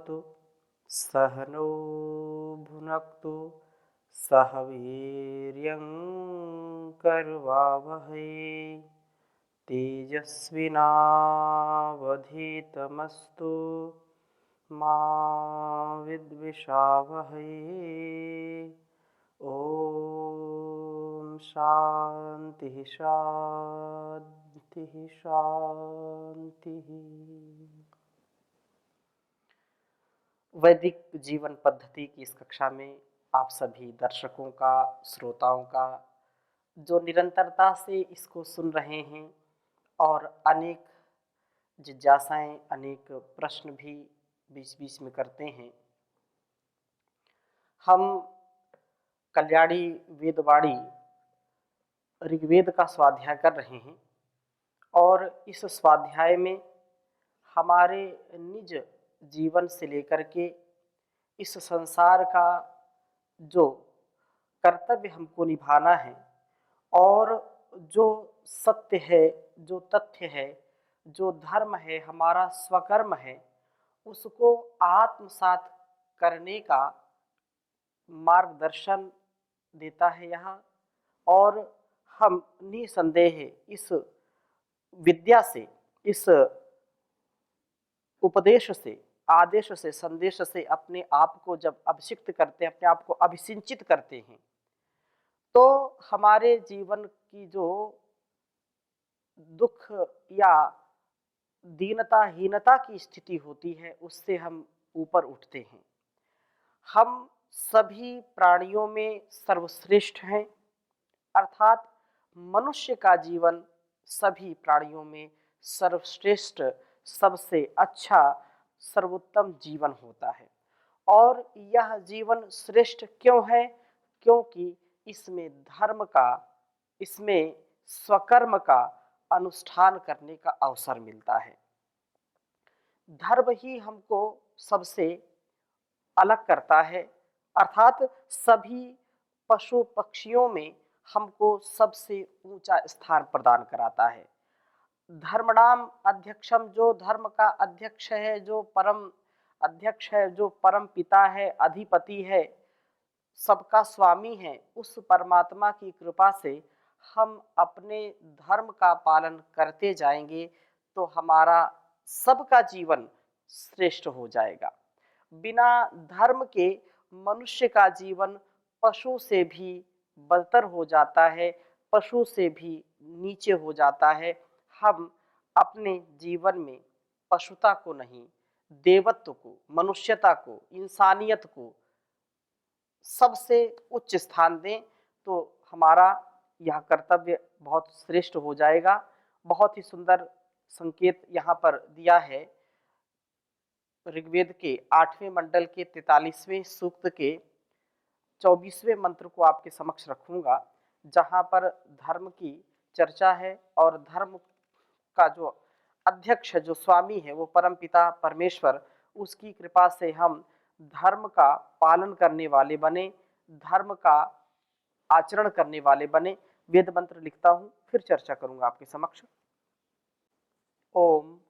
भवतु सह नो भुनक्तु सह वीर्यं करवावहै तेजस्विनावधीतमस्तु मा विद्विषावहै। ओम शांति शांति शांति। वैदिक जीवन पद्धति की इस कक्षा में आप सभी दर्शकों का, श्रोताओं का, जो निरंतरता से इसको सुन रहे हैं और अनेक जिज्ञासाएं, अनेक प्रश्न भी बीच बीच में करते हैं। हम कल्याणी वेदवाणी ऋग्वेद का स्वाध्याय कर रहे हैं और इस स्वाध्याय में हमारे निज जीवन से लेकर के इस संसार का जो कर्तव्य हमको निभाना है और जो सत्य है, जो तथ्य है, जो धर्म है, हमारा स्वकर्म है, उसको आत्मसात करने का मार्गदर्शन देता है यहाँ। और हम निसंदेह इस विद्या से, इस उपदेश से, आदेश से, संदेश से अपने आप को जब अभिषिक्त करते हैं, अपने आप को अभिसिंचित करते हैं, तो हमारे जीवन की जो दुख या दीनता, हीनता की स्थिति होती है, उससे हम ऊपर उठते हैं। हम सभी प्राणियों में सर्वश्रेष्ठ हैं, अर्थात मनुष्य का जीवन सभी प्राणियों में सर्वश्रेष्ठ, सबसे अच्छा, सर्वोत्तम जीवन होता है। और यह जीवन श्रेष्ठ क्यों है? क्योंकि इसमें धर्म का, इसमें स्वकर्म का अनुष्ठान करने का अवसर मिलता है। धर्म ही हमको सबसे अलग करता है, अर्थात सभी पशु पक्षियों में हमको सबसे ऊंचा स्थान प्रदान कराता है। धर्मणाम अध्यक्षम, जो धर्म का अध्यक्ष है, जो परम अध्यक्ष है, जो परम पिता है, अधिपति है, सबका स्वामी है, उस परमात्मा की कृपा से हम अपने धर्म का पालन करते जाएंगे तो हमारा सबका जीवन श्रेष्ठ हो जाएगा। बिना धर्म के मनुष्य का जीवन पशु से भी बदतर हो जाता है, पशु से भी नीचे हो जाता है। हम अपने जीवन में पशुता को नहीं, देवत्व को, मनुष्यता को, इंसानियत को सबसे उच्च स्थान दें तो हमारा यह कर्तव्य बहुत श्रेष्ठ हो जाएगा। बहुत ही सुंदर संकेत यहाँ पर दिया है। ऋग्वेद के 8वें मंडल के 43वें सूक्त के 24वें मंत्र को आपके समक्ष रखूंगा, जहाँ पर धर्म की चर्चा है और धर्म का जो अध्यक्ष, जो स्वामी है, वो परमपिता परमेश्वर, उसकी कृपा से हम धर्म का पालन करने वाले बने, धर्म का आचरण करने वाले बने। वेद मंत्र लिखता हूं, फिर चर्चा करूंगा आपके समक्ष। ओम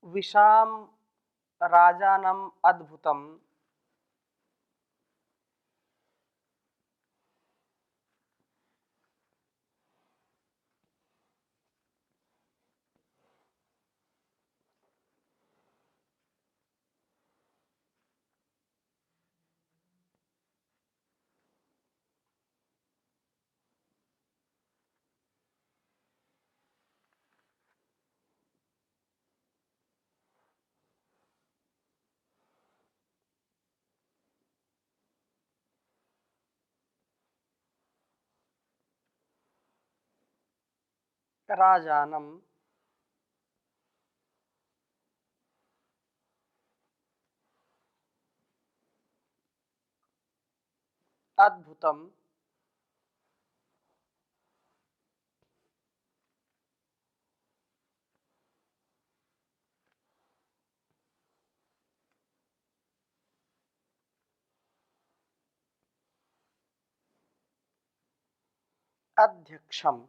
विशाम राजानम अद्भुतम राजानम अद्भुतम अध्यक्षम।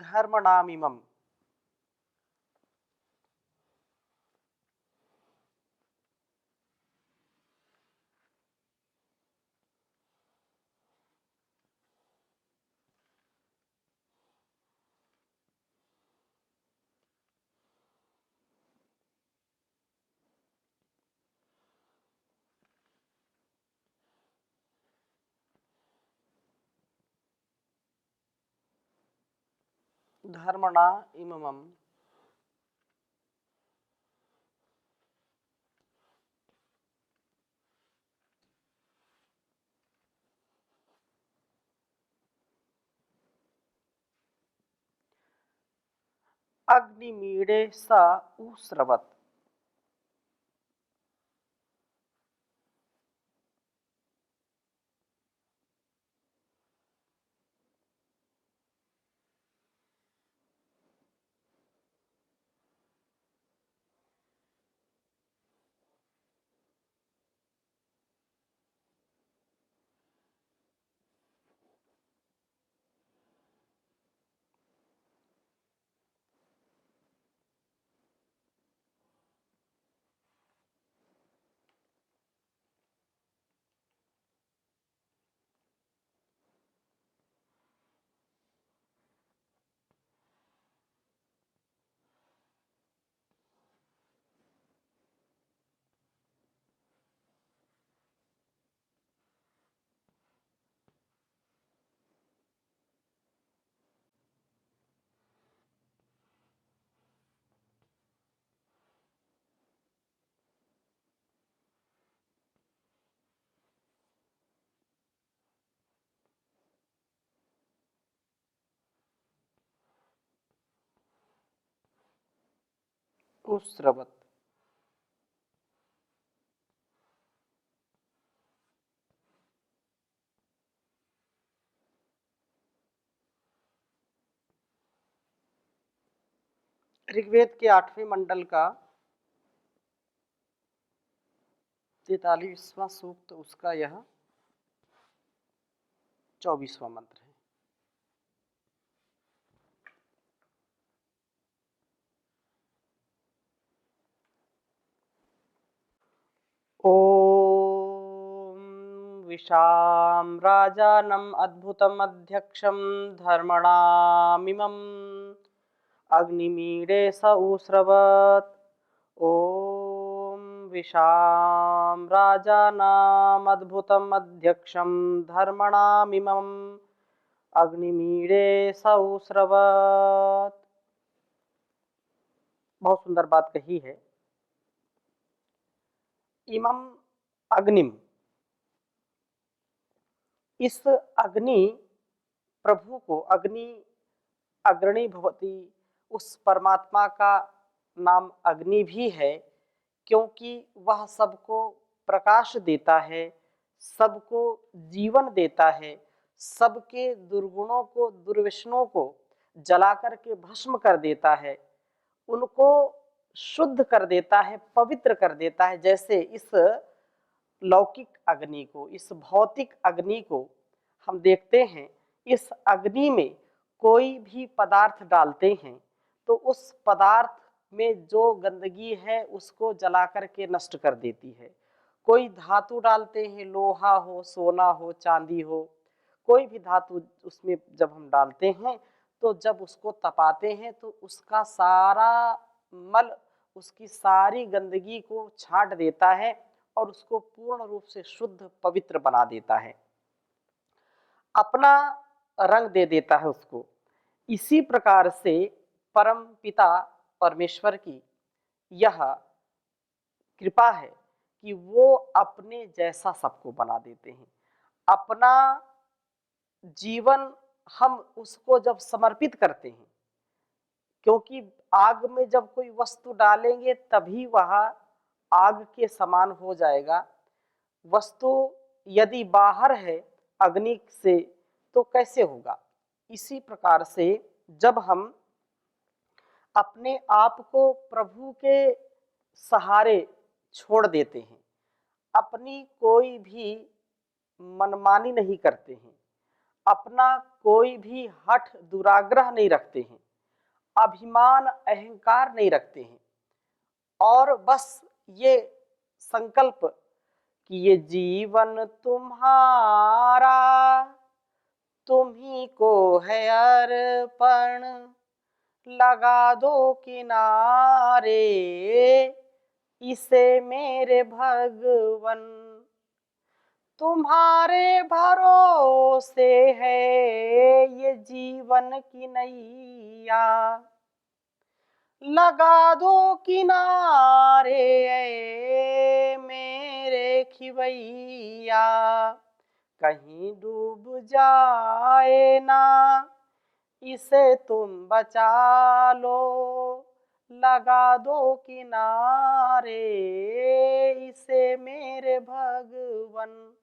धर्मणामिमम्। धर्मणा इममम्। अग्निमीळे स उस्रवत्। उस्रवत्। ऋग्वेद के 8वें मंडल का 43वां सूक्त, उसका यह 24वां मंत्र है। ओम विशाम राजानम अद्भुतम अध्यक्षम धर्मणामिमम् अग्निमीळे स उस्रवत्। ओम विशाम राजानाम अद्भुतम अध्यक्षम धर्मणामिमम् अग्निमीळे स उस्रवत्। बहुत सुंदर बात कही है। इमम अग्निम, इस अग्नि प्रभु को, अग्नि अग्रणी भवति, उस परमात्मा का नाम अग्नि भी है, क्योंकि वह सबको प्रकाश देता है, सबको जीवन देता है, सबके दुर्गुणों को, दुर्व्यसनों को जला करके भस्म कर देता है, उनको शुद्ध कर देता है, पवित्र कर देता है। जैसे इस लौकिक अग्नि को, इस भौतिक अग्नि को हम देखते हैं, इस अग्नि में कोई भी पदार्थ डालते हैं तो उस पदार्थ में जो गंदगी है उसको जला करके नष्ट कर देती है। कोई धातु डालते हैं, लोहा हो, सोना हो, चांदी हो, कोई भी धातु उसमें जब हम डालते हैं तो जब उसको तपाते हैं तो उसका सारा मल, उसकी सारी गंदगी को छांट देता है और उसको पूर्ण रूप से शुद्ध पवित्र बना देता है, अपना रंग दे देता है उसको। इसी प्रकार से परम पिता परमेश्वर की यह कृपा है कि वो अपने जैसा सबको बना देते हैं। अपना जीवन हम उसको जब समर्पित करते हैं, क्योंकि आग में जब कोई वस्तु डालेंगे तभी वह आग के समान हो जाएगा। वस्तु यदि बाहर है अग्नि से तो कैसे होगा। इसी प्रकार से जब हम अपने आप को प्रभु के सहारे छोड़ देते हैं, अपनी कोई भी मनमानी नहीं करते हैं, अपना कोई भी हठ दुराग्रह नहीं रखते हैं, अभिमान अहंकार नहीं रखते हैं, और बस ये संकल्प कि ये जीवन तुम्हारा, तुम्ही को है अर्पण, लगा दो किनारे इसे मेरे भगवन, तुम्हारे भरोसे है ये जीवन की नैया, लगा दो किनारे मेरे खिवैया, कहीं डूब जाए ना इसे तुम बचा लो, लगा दो किनारे इसे मेरे भगवन।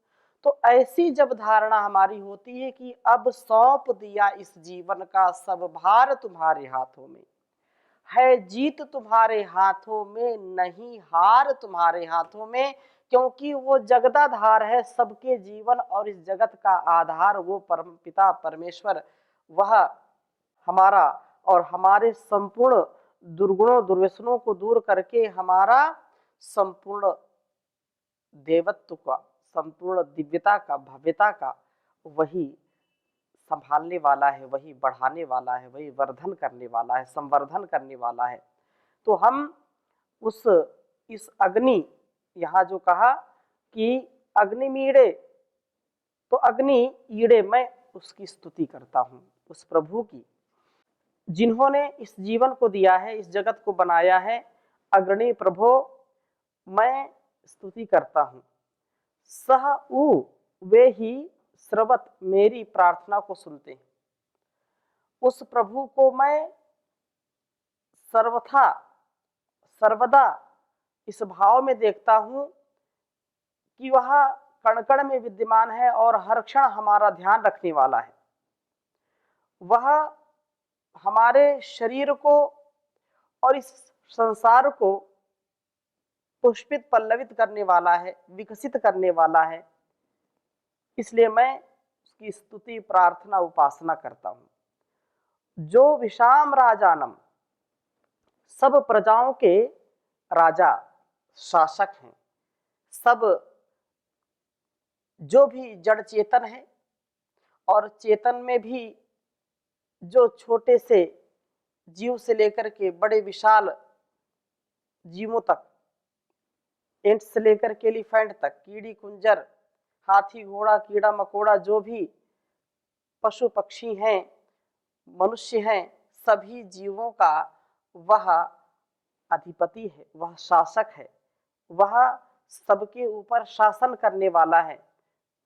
तो ऐसी जब धारणा हमारी होती है कि अब सौंप दिया इस जीवन का सब भार तुम्हारे हाथों में, है जीत तुम्हारे हाथों में, नहीं हार तुम्हारे हाथों में, क्योंकि वो जगदाधार है सबके जीवन और इस जगत का आधार वो परम पिता परमेश्वर, वह हमारा और हमारे संपूर्ण दुर्गुणों दुर्व्यसनों को दूर करके हमारा संपूर्ण देवत्व का, संपूर्ण दिव्यता का, भव्यता का वही संभालने वाला है, वही बढ़ाने वाला है, वही वर्धन करने वाला है, संवर्धन करने वाला है। तो हम उस इस अग्नि, यहाँ जो कहा कि अग्नि मीड़े, तो अग्नि ईड़े, मैं उसकी स्तुति करता हूँ उस प्रभु की जिन्होंने इस जीवन को दिया है, इस जगत को बनाया है। अग्रणी प्रभो मैं स्तुति करता हूँ। सह उ वे ही श्रवत, मेरी प्रार्थना को सुनते हैं। उस प्रभु को मैं सर्वथा सर्वदा इस भाव में देखता हूँ कि वह कण कण में विद्यमान है और हर क्षण हमारा ध्यान रखने वाला है। वह हमारे शरीर को और इस संसार को पुष्पित पल्लवित करने वाला है, विकसित करने वाला है। इसलिए मैं उसकी स्तुति प्रार्थना उपासना करता हूं। जो विषाम राजानम, सब प्रजाओं के राजा शासक हैं, सब जो भी जड़ चेतन है और चेतन में भी जो छोटे से जीव से लेकर के बड़े विशाल जीवों तक, एंट से लेकर के एलिफेंट तक, कीड़ी कुंजर, हाथी घोड़ा कीड़ा मकोड़ा, जो भी पशु पक्षी हैं, मनुष्य हैं, सभी जीवों का वह अधिपति है, वह शासक है, वह सबके ऊपर शासन करने वाला है।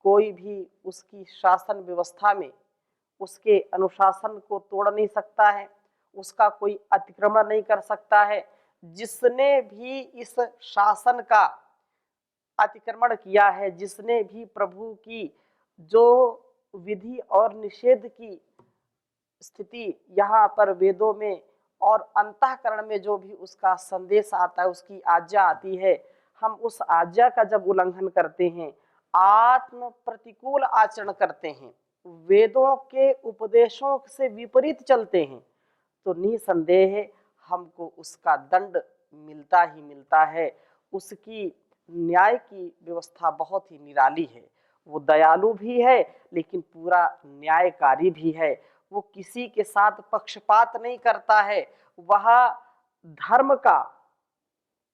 कोई भी उसकी शासन व्यवस्था में उसके अनुशासन को तोड़ नहीं सकता है, उसका कोई अतिक्रमण नहीं कर सकता है। जिसने भी इस शासन का अतिक्रमण किया है, जिसने भी प्रभु की जो विधि और निषेध की स्थिति यहाँ पर वेदों में और अंतःकरण में जो भी उसका संदेश आता है, उसकी आज्ञा आती है, हम उस आज्ञा का जब उल्लंघन करते हैं, आत्म प्रतिकूल आचरण करते हैं, वेदों के उपदेशों से विपरीत चलते हैं, तो निसंदेह हमको उसका दंड मिलता ही मिलता है। उसकी न्याय की व्यवस्था बहुत ही निराली है। वो दयालु भी है लेकिन पूरा न्यायकारी भी है। वो किसी के साथ पक्षपात नहीं करता है। वह धर्म का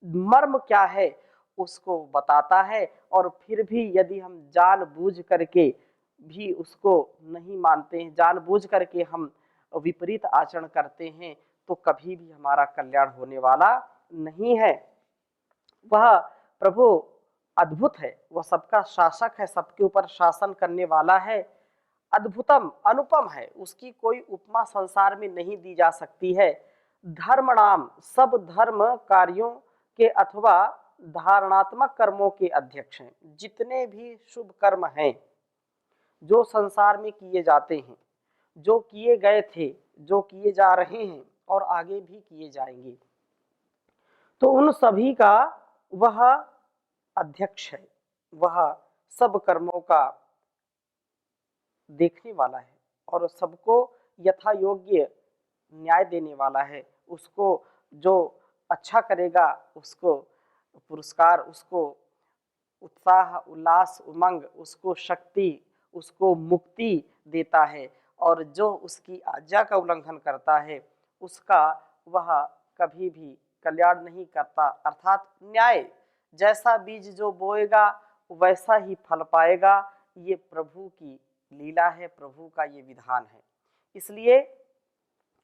मर्म क्या है उसको बताता है, और फिर भी यदि हम जानबूझ करके भी उसको नहीं मानते हैं, जानबूझ करके हम विपरीत आचरण करते हैं, तो कभी भी हमारा कल्याण होने वाला नहीं है। वह प्रभु अद्भुत है, वह सबका शासक है, सबके ऊपर शासन करने वाला है। अद्भुतम, अनुपम है, उसकी कोई उपमा संसार में नहीं दी जा सकती है। धर्म नाम सब धर्म कार्यों के अथवा धारणात्मक कर्मों के अध्यक्ष हैं। जितने भी शुभ कर्म हैं जो संसार में किए जाते हैं, जो किए गए थे, जो किए जा रहे हैं और आगे भी किए जाएंगे, तो उन सभी का वह अध्यक्ष है, वह सब कर्मों का देखने वाला है और सबको यथा योग्य न्याय देने वाला है। उसको जो अच्छा करेगा उसको पुरस्कार, उसको उत्साह, उल्लास, उमंग, उसको शक्ति, उसको मुक्ति देता है, और जो उसकी आज्ञा का उल्लंघन करता है उसका वह कभी भी कल्याण नहीं करता। अर्थात न्याय, जैसा बीज जो बोएगा वैसा ही फल पाएगा। ये प्रभु की लीला है, प्रभु का ये विधान है। इसलिए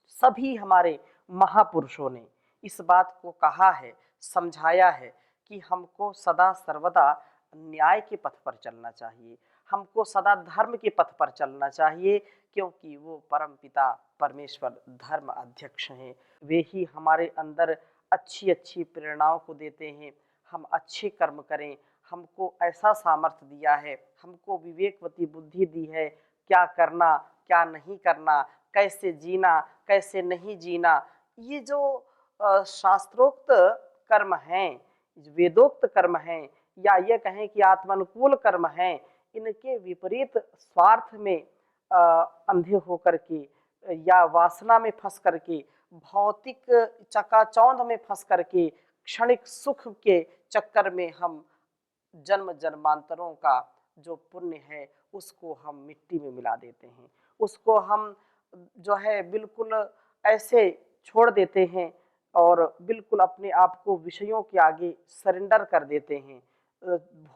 सभी हमारे महापुरुषों ने इस बात को कहा है, समझाया है कि हमको सदा सर्वदा न्याय के पथ पर चलना चाहिए, हमको सदा धर्म के पथ पर चलना चाहिए, क्योंकि वो परम पिता परमेश्वर धर्म अध्यक्ष हैं। वे ही हमारे अंदर अच्छी अच्छी प्रेरणाओं को देते हैं। हम अच्छे कर्म करें, हमको ऐसा सामर्थ्य दिया है, हमको विवेकवती बुद्धि दी है, क्या करना क्या नहीं करना, कैसे जीना कैसे नहीं जीना। ये जो शास्त्रोक्त कर्म हैं, वेदोक्त कर्म हैं, या ये कहें कि आत्मानुकूल कर्म हैं, इनके विपरीत स्वार्थ में अंधे होकर के या वासना में फंस करके, भौतिक चकाचौंध में फंस करके, क्षणिक सुख के चक्कर में हम जन्म जन्मांतरों का जो पुण्य है उसको हम मिट्टी में मिला देते हैं, उसको हम जो है बिल्कुल ऐसे छोड़ देते हैं और बिल्कुल अपने आप को विषयों के आगे सरेंडर कर देते हैं,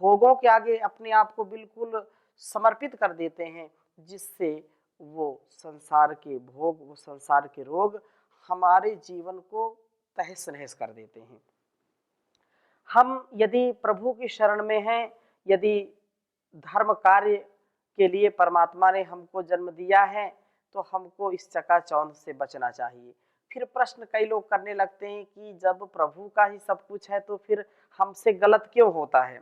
भोगों के आगे अपने आप को बिल्कुल समर्पित कर देते हैं, जिससे वो संसार के भोग, वो संसार के रोग हमारे जीवन को तहस नहस कर देते हैं। हम यदि प्रभु की शरण में हैं, यदि धर्म कार्य के लिए परमात्मा ने हमको जन्म दिया है, तो हमको इस चकाचौंध से बचना चाहिए। फिर प्रश्न कई लोग करने लगते हैं कि जब प्रभु का ही सब कुछ है तो फिर हमसे गलत क्यों होता है?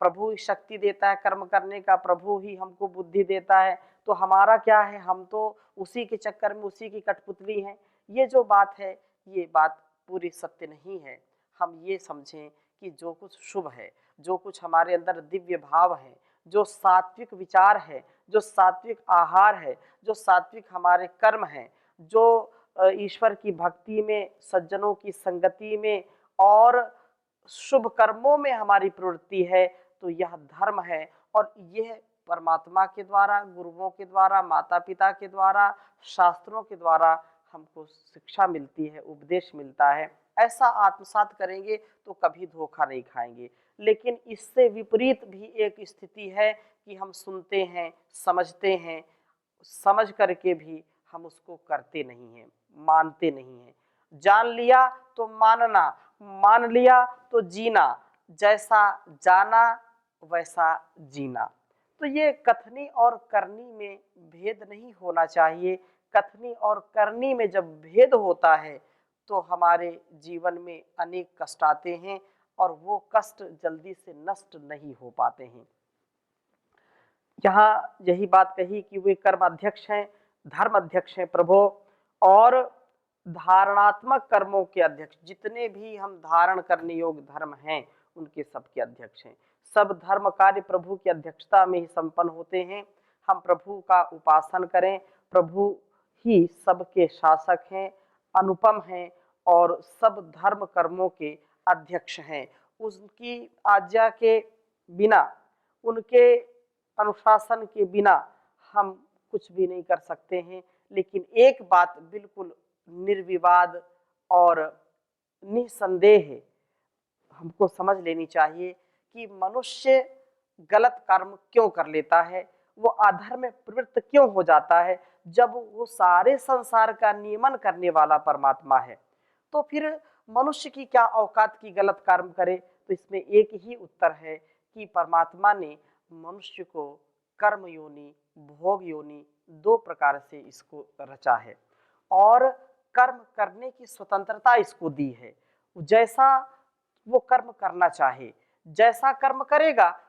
प्रभु ही शक्ति देता है कर्म करने का, प्रभु ही हमको बुद्धि देता है, तो हमारा क्या है? हम तो उसी के चक्कर में उसी की कठपुतली हैं। ये जो बात है, ये बात पूरी सत्य नहीं है। हम ये समझें कि जो कुछ शुभ है, जो कुछ हमारे अंदर दिव्य भाव है, जो सात्विक विचार है, जो सात्विक आहार है, जो सात्विक हमारे कर्म हैं, जो ईश्वर की भक्ति में, सज्जनों की संगति में और शुभ कर्मों में हमारी प्रवृत्ति है, तो यह धर्म है। और यह परमात्मा के द्वारा, गुरुओं के द्वारा, माता पिता के द्वारा, शास्त्रों के द्वारा हमको शिक्षा मिलती है, उपदेश मिलता है। ऐसा आत्मसात करेंगे तो कभी धोखा नहीं खाएंगे। लेकिन इससे विपरीत भी एक स्थिति है कि हम सुनते हैं, समझते हैं, समझ करके भी हम उसको करते नहीं हैं, मानते नहीं हैं। जान लिया तो मानना, मान लिया तो जीना, जैसा जाना वैसा जीना। तो ये कथनी और करनी में भेद नहीं होना चाहिए। कथनी और करनी में जब भेद होता है तो हमारे जीवन में अनेक कष्ट आते हैं और वो कष्ट जल्दी से नष्ट नहीं हो पाते हैं। यहाँ यही बात कही कि वे कर्म अध्यक्ष हैं, धर्म अध्यक्ष हैं प्रभु, और धारणात्मक कर्मों के अध्यक्ष। जितने भी हम धारण करने योग्य धर्म हैं उनके सबके अध्यक्ष हैं। सब धर्म कार्य प्रभु की अध्यक्षता में ही संपन्न होते हैं। हम प्रभु का उपासन करें, प्रभु ही सबके शासक हैं, अनुपम हैं और सब धर्म कर्मों के अध्यक्ष हैं। उनकी आज्ञा के बिना, उनके अनुशासन के बिना हम कुछ भी नहीं कर सकते हैं। लेकिन एक बात बिल्कुल निर्विवाद और निसंदेह हमको समझ लेनी चाहिए कि मनुष्य गलत कर्म क्यों कर लेता है, वो अधर्म में प्रवृत्त क्यों हो जाता है, जब वो सारे संसार का नियमन करने वाला परमात्मा है। तो फिर मनुष्य की क्या औकात की गलत कर्म करे? तो इसमें एक ही उत्तर है कि परमात्मा ने मनुष्य को कर्म योनि, भोग योनि, दो प्रकार से इसको रचा है और कर्म करने की स्वतंत्रता इसको दी है। जैसा वो कर्म करना चाहे, जैसा कर्म करेगा,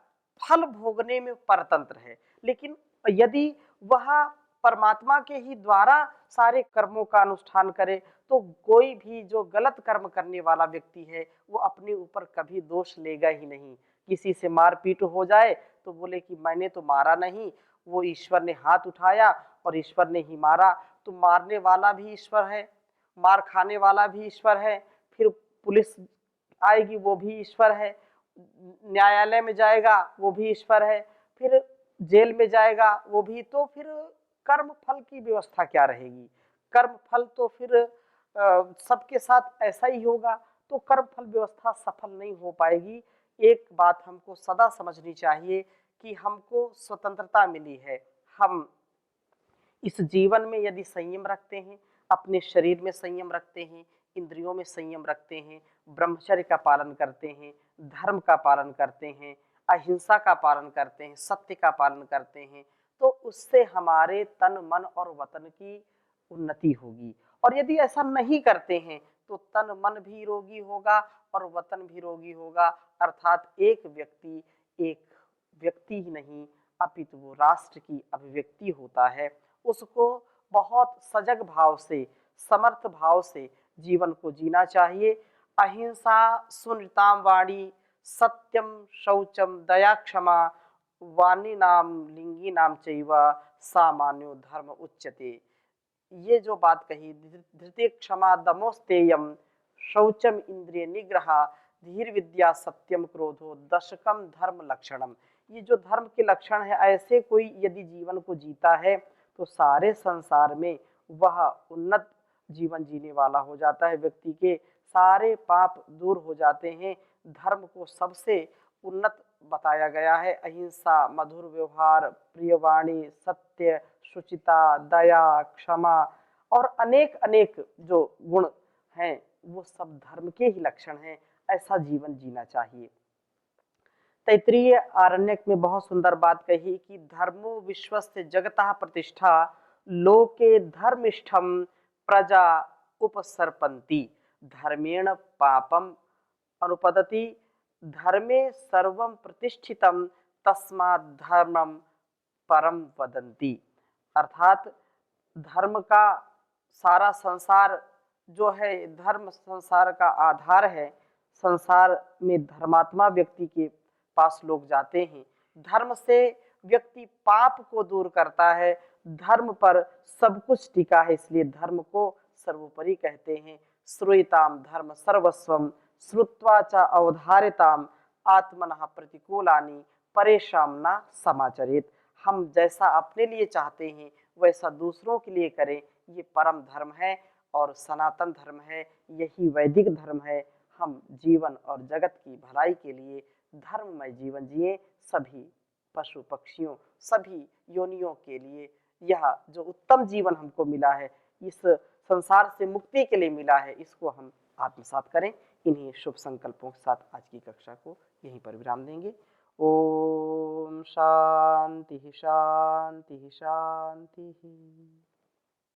फल भोगने में परतंत्र है। लेकिन यदि वह परमात्मा के ही द्वारा सारे कर्मों का अनुष्ठान करे तो कोई भी जो गलत कर्म करने वाला व्यक्ति है वो अपने ऊपर कभी दोष लेगा ही नहीं। किसी से मारपीट हो जाए तो बोले कि मैंने तो मारा नहीं, वो ईश्वर ने हाथ उठाया और ईश्वर ने ही मारा। तो मारने वाला भी ईश्वर है, मार खाने वाला भी ईश्वर है, फिर पुलिस आएगी वो भी ईश्वर है, न्यायालय में जाएगा वो भी ईश्वर है, फिर जेल में जाएगा वो भी। तो फिर कर्म फल की व्यवस्था क्या रहेगी? कर्म फल तो फिर सबके साथ ऐसा ही होगा, तो कर्म फल व्यवस्था सफल नहीं हो पाएगी। एक बात हमको सदा समझनी चाहिए कि हमको स्वतंत्रता मिली है। हम इस जीवन में यदि संयम रखते हैं, अपने शरीर में संयम रखते हैं, इंद्रियों में संयम रखते हैं, ब्रह्मचर्य का पालन करते हैं, धर्म का पालन करते हैं, अहिंसा का पालन करते हैं, सत्य का पालन करते हैं, तो उससे हमारे तन मन और वतन की उन्नति होगी। और यदि ऐसा नहीं करते हैं तो तन मन भी रोगी होगा और वतन भी रोगी होगा। अर्थात एक व्यक्ति ही नहीं अपितु वो राष्ट्र की अभिव्यक्ति होता है। उसको बहुत सजग भाव से, समर्थ भाव से जीवन को जीना चाहिए। अहिंसा सुनृताम वाणी, सत्यम शौचम दया क्षमा, वाणी नाम लिंगी नाम चैव, सामान्यो धर्म उच्यते। ये जो बात कही, धृति क्षमा दमोस्तेयम, शौचम इंद्रिय निग्रह, धीर विद्या सत्यम क्रोधो, दशकम धर्म लक्षणम। ये जो धर्म के लक्षण है, ऐसे कोई यदि जीवन को जीता है तो सारे संसार में वह उन्नत जीवन जीने वाला हो जाता है। व्यक्ति के सारे पाप दूर हो जाते हैं। धर्म को सबसे उन्नत बताया गया है। अहिंसा, मधुर व्यवहार, प्रियवाणी, सत्य, शुचिता, दया, क्षमा और अनेक अनेक जो गुण हैं वो सब धर्म के ही लक्षण हैं। ऐसा जीवन जीना चाहिए। तैत्तिरीय आरण्यक में बहुत सुंदर बात कही कि धर्मो विश्वस्य जगतः प्रतिष्ठा, लोके धर्मिष्ठम प्रजा उपसर्पन्ति, धर्मेण पापम अनुपदति, धर्मे सर्वम प्रतिष्ठितम तस्मात् धर्मम परम वदन्ति। अर्थात धर्म का सारा संसार जो है, धर्म संसार का आधार है। संसार में धर्मात्मा व्यक्ति के पास लोग जाते हैं। धर्म से व्यक्ति पाप को दूर करता है। धर्म पर सब कुछ टिका है, इसलिए धर्म को सर्वोपरि कहते हैं। श्रूयताम धर्म सर्वस्वम, श्रुत्वा च अवधारिताम, आत्मनः प्रतिकूलानि परेशान न समाचरेत। हम जैसा अपने लिए चाहते हैं वैसा दूसरों के लिए करें, ये परम धर्म है और सनातन धर्म है, यही वैदिक धर्म है। हम जीवन और जगत की भलाई के लिए धर्ममय जीवन जिए। सभी पशु पक्षियों, सभी योनियों के लिए यह जो उत्तम जीवन हमको मिला है, इस संसार से मुक्ति के लिए मिला है, इसको हम आत्मसात करें। इन्हीं शुभ संकल्पों के साथ आज की कक्षा को यहीं पर विराम देंगे। ओम शांति शांति शांति।